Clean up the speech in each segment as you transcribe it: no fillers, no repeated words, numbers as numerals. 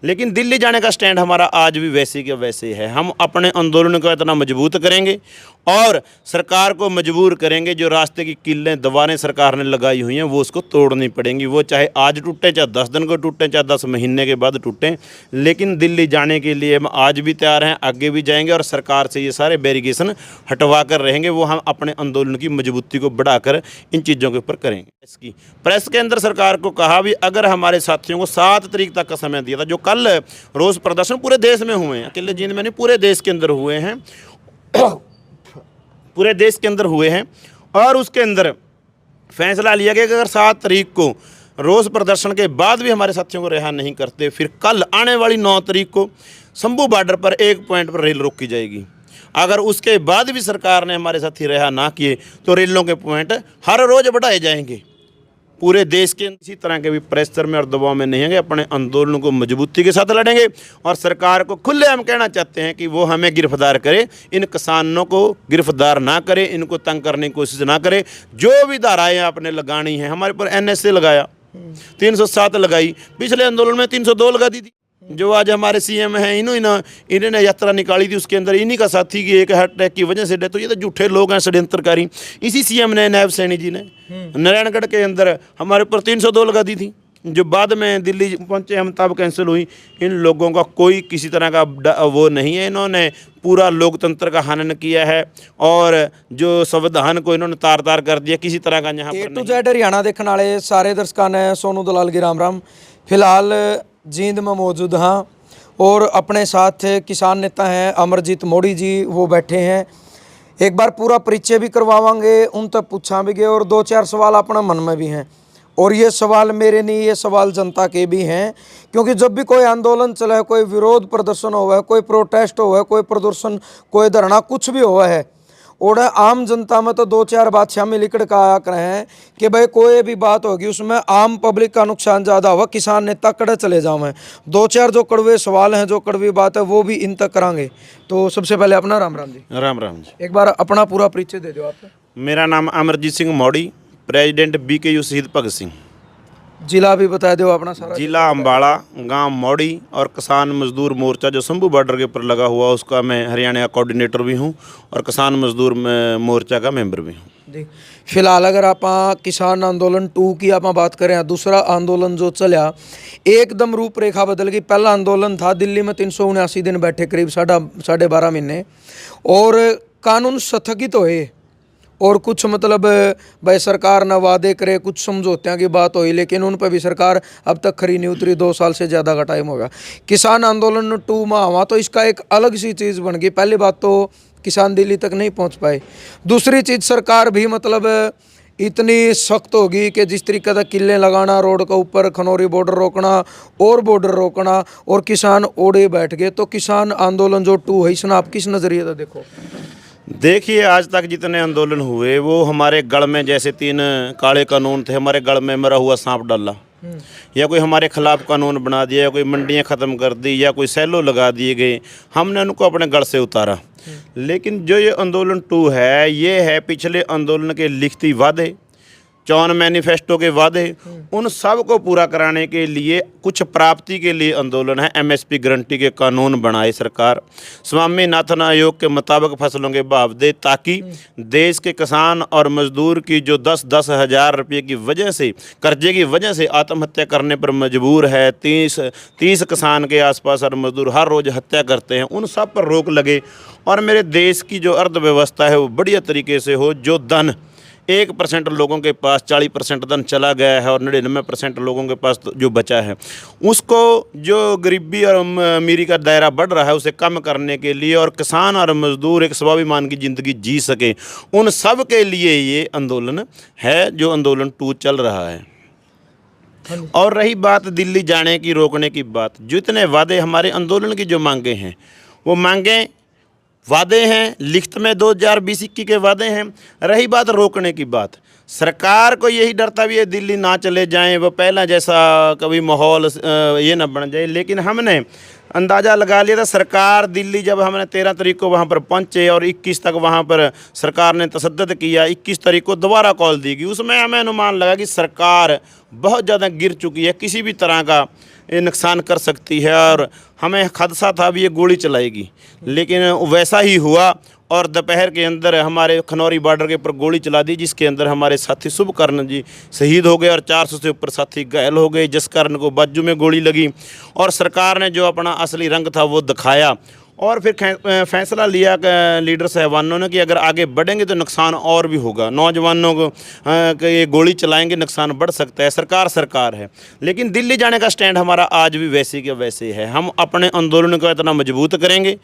लेकिन दिल्ली जाने का स्टैंड हमारा आज भी वैसे के वैसे है। हम अपने आंदोलन को इतना मजबूत करेंगे और सरकार को मजबूर करेंगे, जो रास्ते की किल्लें दीवारें सरकार ने लगाई हुई हैं वो उसको तोड़नी पड़ेंगी। वो चाहे आज टूटे, चाहे 10 दिन को टूटे, चाहे 10 महीने के बाद टूटें, लेकिन दिल्ली जाने के लिए हम आज भी तैयार हैं, आगे भी जाएंगे और सरकार से ये सारे बैरिकेशन हटवा कर रहेंगे। वो हम अपने आंदोलन की मजबूती को बढ़ाकर इन चीज़ों के ऊपर करेंगे। इसकी प्रेस के अंदर सरकार को कहा भी, अगर हमारे साथियों को 7 तारीख तक का समय दिया था, जो कल रोज़ प्रदर्शन पूरे देश में हुए हैं, अकेले जींद में नहीं, पूरे देश के अंदर हुए हैं, पूरे देश के अंदर हुए हैं, और उसके अंदर फैसला लिया गया कि अगर 7 तारीख को रोज़ प्रदर्शन के बाद भी हमारे साथियों को रिहा नहीं करते, फिर कल आने वाली 9 तारीख को शंभू बॉर्डर पर एक पॉइंट पर रेल रोकी जाएगी। अगर उसके बाद भी सरकार ने हमारे साथी रिहा ना किए तो रेलों के पॉइंट हर रोज़ बढ़ाए जाएंगे। पूरे देश के इसी तरह के भी प्रेशर में और दबाव में नहीं होंगे, अपने आंदोलन को मजबूती के साथ लड़ेंगे और सरकार को खुले हम कहना चाहते हैं कि वो हमें गिरफ्तार करे, इन किसानों को गिरफ्तार ना करे, इनको तंग करने की कोशिश ना करे। जो भी धाराएं आपने लगानी है, हमारे पर NSA लगाया, 307 लगाई, पिछले आंदोलन में 302 लगा दी थी। जो आज हमारे CM हैं, इन्होंने यात्रा निकाली थी, उसके अंदर इन्हीं का साथी की एक हार्ट अटैक की वजह से डेथ हुई। ये तो झूठे लोग हैं, षड्यंत्रकारी। इसी CM ने, नायब सैनी जी ने नारायणगढ़ के अंदर हमारे ऊपर 302 लगा दी थी, जो बाद में दिल्ली पहुंचे हम तब कैंसिल हुई। इन लोगों का कोई किसी तरह का वो नहीं है, इन्होंने पूरा लोकतंत्र का हनन किया है और जो संविधान को इन्होंने तार तार कर दिया। किसी तरह का यहाँ A to Z हरियाणा देखने वाले सारे दर्शकों ने सोनू दलाल की राम राम। फिलहाल जींद में मौजूद हाँ, और अपने साथ किसान नेता हैं अमरजीत मोड़ी जी, वो बैठे हैं। एक बार पूरा परिचय भी करवावांगे, उन तक पूछा भी गए और 2-4 सवाल अपने मन में भी हैं। और ये सवाल मेरे नहीं, ये सवाल जनता के भी हैं, क्योंकि जब भी कोई आंदोलन चला है, कोई विरोध प्रदर्शन हुआ है, कोई प्रोटेस्ट हुआ है, कोई प्रदर्शन, कोई धरना, कुछ भी हुआ है, और आम जनता में तो 2-4 बात शामिल लिखड़ का आया कर हैं कि भाई कोई भी बात होगी उसमें आम पब्लिक का नुकसान ज़्यादा हुआ, किसान नेता कड़े चले जाऊँ। 2-4 जो कड़वे सवाल हैं, जो कड़वी बात है, वो भी इन तक करांगे। तो सबसे पहले अपना राम राम जी। राम राम जी। एक बार अपना पूरा परिचय दे दो आप। मेरा नाम अमरजीत सिंह मोड़ी, प्रेसिडेंट BKU शहीद भगत सिंह। जिला भी बता दो अपना सारा। जिला अम्बाड़ा, गांव मोड़ी, और किसान मजदूर मोर्चा जो शंभू बॉर्डर के ऊपर लगा हुआ, उसका मैं हरियाणा का कोऑर्डिनेटर भी हूं और किसान मजदूर मोर्चा का मेंबर भी हूं जी। फिलहाल अगर आप किसान आंदोलन 2 की आप बात करें, दूसरा आंदोलन जो चला एकदम रूपरेखा बदल गई। पहला आंदोलन था दिल्ली में 379 दिन बैठे, करीब 12.5 महीने, और कानून स्थगित हुए और कुछ मतलब भाई सरकार न वादे करे, कुछ समझौतियों की बात हुई, लेकिन उन पर भी सरकार अब तक खरी नहीं उतरी। 2 साल से ज़्यादा का टाइम होगा। किसान आंदोलन 2 में हुआ तो इसका एक अलग सी चीज़ बन गई। पहली बात तो किसान दिल्ली तक नहीं पहुंच पाए, दूसरी चीज़ सरकार भी मतलब इतनी सख्त होगी कि जिस तरीके का किले लगाना, रोड के ऊपर खनौरी बॉर्डर रोकना और बॉर्डर रोकना, और किसान ओढ़े बैठ गए। तो किसान आंदोलन जो 2 है, इसने आप किस नज़रिए से देखो? देखिए, आज तक जितने आंदोलन हुए वो हमारे गढ़ में जैसे 3 काले कानून थे, हमारे गढ़ में मरा हुआ सांप डाला, या कोई हमारे खिलाफ कानून बना दिया, या कोई मंडियां ख़त्म कर दी, या कोई सैलो लगा दिए गए, हमने उनको अपने गढ़ से उतारा। लेकिन जो ये आंदोलन 2 है, ये है पिछले आंदोलन के लिखती वादे, 54 मैनिफेस्टो के वादे, उन सब को पूरा कराने के लिए, कुछ प्राप्ति के लिए आंदोलन है। MSP गारंटी के कानून बनाए सरकार, स्वामीनाथन आयोग के मुताबिक फसलों के भाव दे, ताकि देश के किसान और मजदूर की जो 10-10 हज़ार रुपये की वजह से, कर्जे की वजह से आत्महत्या करने पर मजबूर है, 30 किसान के आसपास और मजदूर हर रोज़ हत्या करते हैं, उन सब पर रोक लगे और मेरे देश की जो अर्थव्यवस्था है वो बढ़िया तरीके से हो। जो धन 1% लोगों के पास, 40% धन चला गया है और 99% लोगों के पास जो बचा है, उसको जो गरीबी और अमीरी का दायरा बढ़ रहा है उसे कम करने के लिए, और किसान और मजदूर एक स्वाभिमान की ज़िंदगी जी सके, उन सब के लिए ये आंदोलन है, जो आंदोलन 2 चल रहा है। और रही बात दिल्ली जाने की, रोकने की बात, जितने वादे हमारे आंदोलन की जो मांगे हैं, वो मांगे वादे हैं, लिखित में 2020-21 के वादे हैं। रही बात रोकने की बात, सरकार को यही डर था भी ये दिल्ली ना चले जाएं, वो पहला जैसा कभी माहौल ये ना बन जाए। लेकिन हमने अंदाज़ा लगा लिया था, सरकार दिल्ली जब हमने 13 तारीख को वहाँ पर पहुँचे और 21 तक वहाँ पर सरकार ने तसद्दुद किया, 21 तारीख को दोबारा कॉल दी गई, उसमें हमें अनुमान लगा कि सरकार बहुत ज़्यादा गिर चुकी है, किसी भी तरह का ये नुकसान कर सकती है और हमें खदशा था भी ये गोली चलाएगी, लेकिन वैसा ही हुआ और दोपहर के अंदर हमारे खनौरी बॉर्डर के ऊपर गोली चला दी, जिसके अंदर हमारे साथी शुभकर्ण जी शहीद हो गए और 400 से ऊपर साथी घायल हो गए। जसकर्ण को बाजू में गोली लगी और सरकार ने जो अपना असली रंग था वो दिखाया और फिर फैसला लिया लीडर साहबानों ने कि अगर आगे बढ़ेंगे तो नुकसान और भी होगा, नौजवानों को ये गोली चलाएंगे नुकसान बढ़ सकता है। सरकार है, लेकिन दिल्ली जाने का स्टैंड हमारा आज भी वैसे के वैसे है। हम अपने आंदोलन को इतना मजबूत करेंगे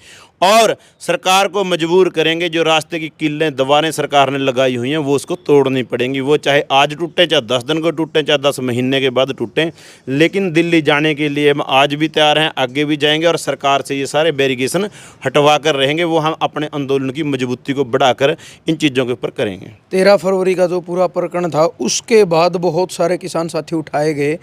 और सरकार को मजबूर करेंगे, जो रास्ते की किल्लें दीवारें सरकार ने लगाई हुई हैं वो उसको तोड़नी पड़ेंगी। वो चाहे आज टूटे, चाहे 10 दिन को टूटें, चाहे 10 महीने के बाद टूटें, लेकिन दिल्ली जाने के लिए हम आज भी तैयार हैं, आगे भी जाएंगे और सरकार से ये सारे बैरिकेशन हटवा कर रहेंगे। वो हम अपने आंदोलन की मजबूती को बढ़ाकर इन चीज़ों के ऊपर करेंगे। 13 फरवरी का जो पूरा प्रकरण था उसके बाद बहुत सारे किसान साथी उठाए गए,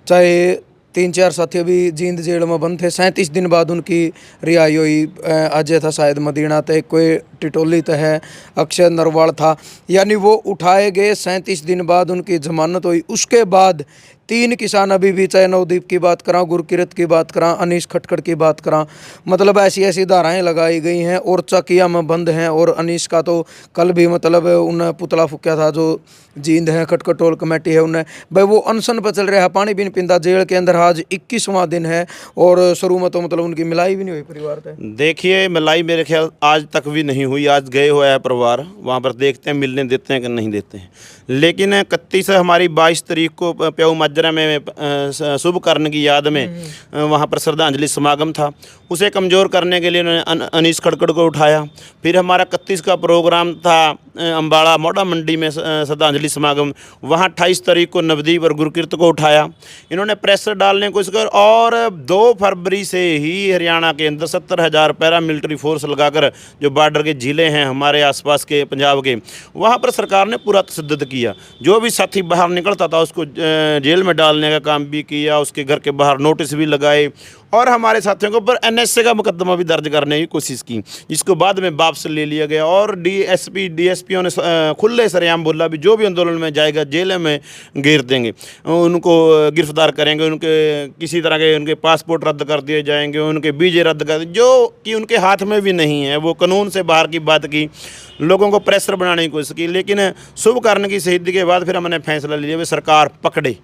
चाहे 3-4 साथी अभी जींद जेल में बंद थे। 37 दिन बाद उनकी रिहाई हुई। अजय था शायद मदीना थे, कोई टिटोली तो है, अक्षय नरवाल था, यानी वो उठाए गए। 37 दिन बाद उनकी जमानत हुई। उसके बाद 3 किसान अभी भी, चाहे नवदीप की बात करा, गुरकिरत की बात करा, अनीश खटखड़ की बात करा, मतलब ऐसी धाराएं लगाई गई हैं और चकिया में बंद हैं। और अनीश का तो कल भी मतलब उन्हें पुतला फूक्या था, जो जींद है खटखटोल कमेटी है, उन्हें भाई वो अनशन पर चल रहा है, पानी भी नहीं पीता जेल के अंदर। आज 21वां दिन है और शुरू में तो मतलब उनकी मिलाई भी नहीं हुई परिवार से। देखिए मिलाई मेरे ख्याल आज तक भी नहीं हुई। आज गए हुआ है परिवार, वहाँ पर देखते हैं मिलने देते हैं कि नहीं देते हैं। लेकिन 31 हमारी 22 तारीख को प्याऊ माजरा में शुभकर्ण की याद में वहाँ पर श्रद्धांजलि समागम था। उसे कमज़ोर करने के लिए उन्होंने अनीश खटखड़ को उठाया। फिर हमारा 31 का प्रोग्राम था अम्बाड़ा मोड़ा मंडी में श्रद्धांजलि समागम, वहाँ 28 तारीख को नवदीप और गुरकीरत को उठाया। इन्होंने प्रेशर डालने को इसको, और 2 फरवरी से ही हरियाणा के अंदर 70,000 पैरा मिलिट्री फोर्स लगाकर जो बॉर्डर के ज़िले हैं हमारे आसपास के पंजाब के, वहाँ पर सरकार ने पूरा तशद्दुद किया। जो भी साथी बाहर निकलता था उसको जेल में डालने का काम भी किया, उसके घर के बाहर नोटिस भी लगाए और हमारे साथियों के ऊपर NSA का मुकदमा भी दर्ज करने की कोशिश की, जिसको बाद में वापस ले लिया गया। और DSPओं ने खुले सरेआम बोला भी जो भी आंदोलन में जाएगा जेल में घेर देंगे, उनको गिरफ्तार करेंगे, उनके किसी तरह के उनके पासपोर्ट रद्द कर दिए जाएंगे, उनके वीजे रद्द कर, जो कि उनके हाथ में भी नहीं है। वो कानून से बाहर की बात की, लोगों को प्रेशर बनाने की कोशिश की। लेकिन शुभकर्ण की शहीदी के बाद फिर हमने फैसला लिया भी सरकार पकड़े,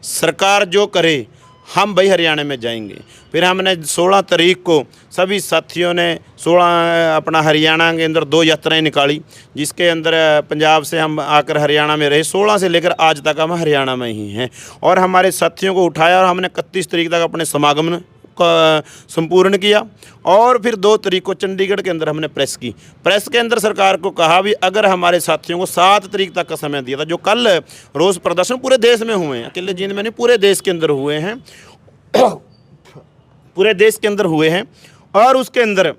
सरकार जो करे हम भाई हरियाणा में जाएंगे। फिर हमने 16 तारीख को सभी साथियों ने 16 अपना हरियाणा के अंदर 2 यात्राएं निकाली, जिसके अंदर पंजाब से हम आकर हरियाणा में रहे। 16 से लेकर आज तक हम हरियाणा में ही हैं और हमारे साथियों को उठाया और हमने 31 तारीख तक अपने समागम का संपूर्ण किया। और फिर 2 तारीख को चंडीगढ़ के अंदर हमने प्रेस की। प्रेस के अंदर सरकार को कहा भी अगर हमारे साथियों को 7 तारीख तक का समय दिया था, जो कल रोज़ प्रदर्शन पूरे देश में हुए हैं, अकेले जींद में नहीं पूरे देश के अंदर हुए हैं, पूरे देश के अंदर हुए हैं, और उसके अंदर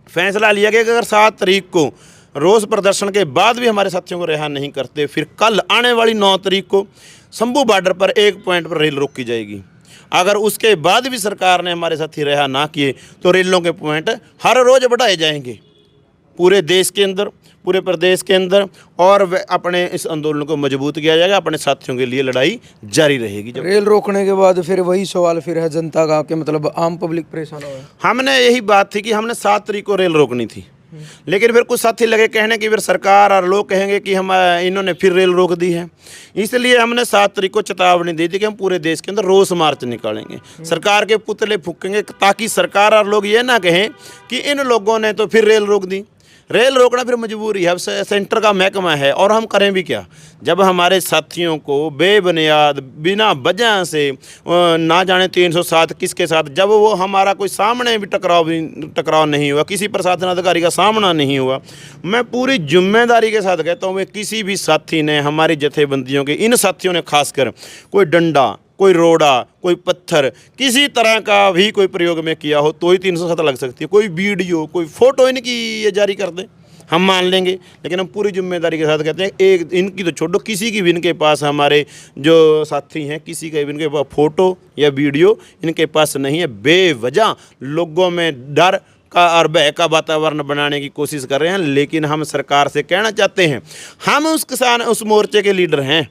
फैसला लिया गया कि अगर 7 तारीख को रोज़ प्रदर्शन के बाद भी हमारे साथियों को रिहा नहीं करते, फिर कल आने वाली 9 तारीख को शंभू बॉर्डर पर एक पॉइंट पर रेल रोक की जाएगी। अगर उसके बाद भी सरकार ने हमारे साथी रिहा ना किए तो रेलों के पॉइंट हर रोज़ बढ़ाए जाएंगे पूरे देश के अंदर, पूरे प्रदेश के अंदर, और अपने इस आंदोलन को मजबूत किया जाएगा। अपने साथियों के लिए लड़ाई जारी रहेगी। जब रेल रोकने के बाद फिर वही सवाल फिर है जनता का कि मतलब आम पब्लिक परेशान हो। हमने यही बात थी कि हमने 7 तारीख को रेल रोकनी थी, लेकिन फिर कुछ साथी लगे कहने कि फिर सरकार और लोग कहेंगे कि हम इन्होंने फिर रेल रोक दी है, इसलिए हमने 7 तारीख को चेतावनी दी थी कि हम पूरे देश के अंदर रोष मार्च निकालेंगे, सरकार के पुतले फूकेंगे, ताकि सरकार और लोग ये ना कहें कि इन लोगों ने तो फिर रेल रोक दी। रेल रोकना फिर मजबूरी है, अब सेंटर का महकमा है, और हम करें भी क्या जब हमारे साथियों को बेबुनियाद बिना वजह से ना जाने 307 किसके साथ, जब वो हमारा कोई सामने भी टकराव नहीं हुआ, किसी प्रशासन अधिकारी का सामना नहीं हुआ, मैं पूरी जिम्मेदारी के साथ कहता हूँ, किसी भी साथी ने हमारी जथेबंदियों के इन साथियों ने खासकर कोई डंडा, कोई रोड़ा, कोई पत्थर, किसी तरह का भी कोई प्रयोग में किया हो तो ही 307 लग सकती है। कोई वीडियो, कोई फ़ोटो इनकी ये जारी कर दें, हम मान लेंगे, लेकिन हम पूरी जिम्मेदारी के साथ कहते हैं एक इनकी तो छोड़ो, किसी की भी इनके पास, हमारे जो साथी हैं किसी का भी इनके पास फ़ोटो या वीडियो इनके पास नहीं है। बेवजह लोगों में डर का और भय का वातावरण बनाने की कोशिश कर रहे हैं। लेकिन हम सरकार से कहना चाहते हैं, हम उस किसान उस मोर्चे के लीडर हैं,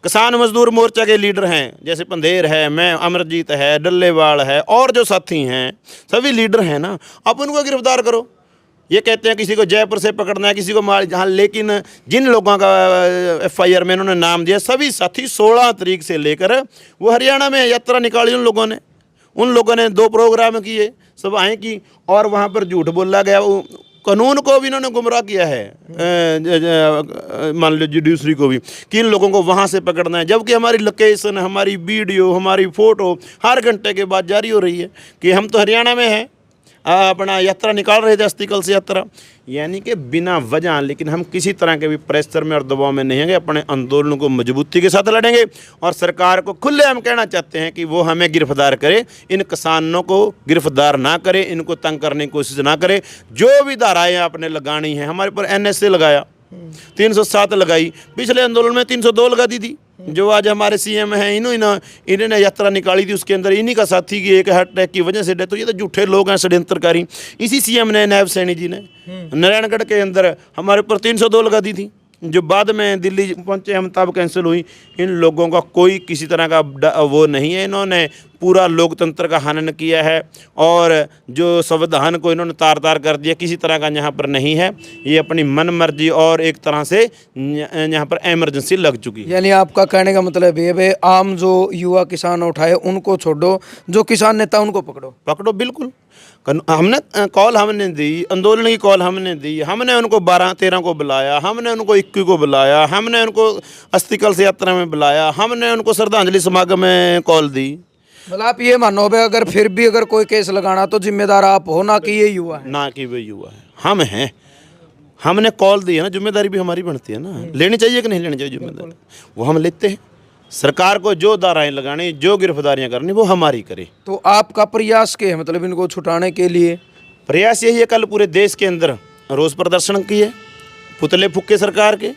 किसान मजदूर मोर्चा के लीडर हैं, जैसे पंधेर है, मैं अमरजीत है, डल्लेवाल है और जो साथी हैं सभी लीडर हैं ना, आप उनको गिरफ्तार करो। ये कहते हैं किसी को जयपुर से पकड़ना है, किसी को मार जहाँ, लेकिन जिन लोगों का FIR में इन्होंने नाम दिया सभी साथी 16 तारीख से लेकर वो हरियाणा में यात्रा निकाली उन लोगों ने 2 प्रोग्राम किए, सभाएं की और वहाँ पर झूठ बोला गया। कानून को भी इन्होंने गुमराह किया है, मान लो जुडिशरी को भी, कि इन लोगों को वहाँ से पकड़ना है, जबकि हमारी लोकेशन, हमारी वीडियो, हमारी फ़ोटो हर घंटे के बाद जारी हो रही है कि हम तो हरियाणा में हैं, अपना यात्रा निकाल रहे थे अस्तिकल से यात्रा, यानी कि बिना वजह। लेकिन हम किसी तरह के भी प्रेशर में और दबाव में नहीं होंगे, अपने आंदोलन को मजबूती के साथ लड़ेंगे और सरकार को खुले हम कहना चाहते हैं कि वो हमें गिरफ्तार करे, इन किसानों को गिरफ्तार ना करे, इनको तंग करने की कोशिश ना करे। जो भी धाराएं आपने लगानी है, हमारे पर NSA लगाया, 307 लगाई, पिछले आंदोलन में 302 लगा दी थी। जो आज हमारे CM हैं, इन्होंने यात्रा निकाली थी, उसके अंदर इन्हीं का साथी की एक हार्ट अटैक की वजह से डेथ। तो ये तो झूठे लोग हैं, षड्यंत्रकारी। इसी CM ने, नायब सैनी जी ने नारायणगढ़ के अंदर हमारे ऊपर 302 लगा दी थी, जो बाद में दिल्ली पहुंचे हम तब कैंसिल हुई। इन लोगों का कोई किसी तरह का वो नहीं है, इन्होंने पूरा लोकतंत्र का हनन किया है और जो संविधान को इन्होंने तार तार कर दिया, किसी तरह का यहाँ पर नहीं है। ये अपनी मन मर्जी और एक तरह से यहाँ पर एमरजेंसी लग चुकी है। यानी आपका कहने का मतलब ये है, आम जो युवा किसान उठाए उनको छोड़ो, जो किसान नेता उनको पकड़ो। बिल्कुल। हमने कॉल हमने दी, आंदोलन की कॉल हमने दी, हमने उनको 12-13 को बुलाया, हमने उनको 21 को बुलाया, हमने उनको अस्तिकल से यात्रा में बुलाया, हमने उनको श्रद्धांजलि समागम में कॉल दी। मतलब आप ये मानो भाई, अगर फिर भी अगर कोई केस लगाना तो जिम्मेदार आप हो, ना कि ये युवा है, ना कि वे युवा है, हम हैं। हमने कॉल दी है ना, जिम्मेदारी भी हमारी बनती है ना, लेनी चाहिए कि नहीं लेनी चाहिए जिम्मेदारी, वो हम लेते हैं। सरकार को जो धाराएं लगानी, जो गिरफ्तारियां करनी, वो हमारी करे। तो आपका प्रयास क्या है, मतलब इनको छुटाने के लिए? प्रयास यही है, कल पूरे देश के अंदर रोष प्रदर्शन किए, पुतले फूके सरकार के।